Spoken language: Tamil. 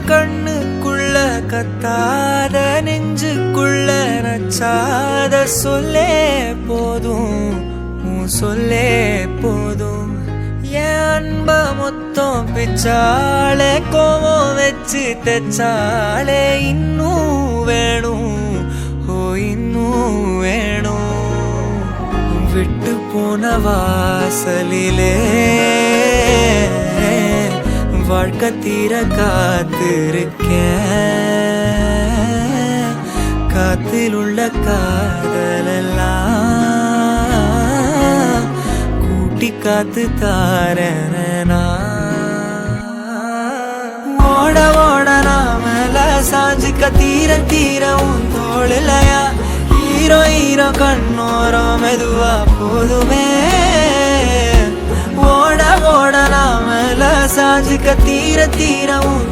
கண்ணுக்குள்ள கத்தாத நெஞ்சுக்குள்ள நச்சாத சொல்லே போதும் சொல்லே போதும் என் அன்ப மொத்தம் பிச்சாலே கோவம் வச்சு தெச்சாலே இன்னும் வேணும் இன்னும் வேணும் விட்டு போன வாசலிலே வாழ்க்கை தீர காத்திருக்கேன் காத்தில் உள்ள காதலெல்லாம் கூட்டி காத்து தாரனா ஓட ஓட நாமல சாஞ்சிக்க தீர தீர உன் தோளிலையா ஹீரோ ஹீரோ கண்ணோரம் மெதுவா போதுமே ஓட ஓட நாமல சாஞ்சிக்க தீர தீர உன்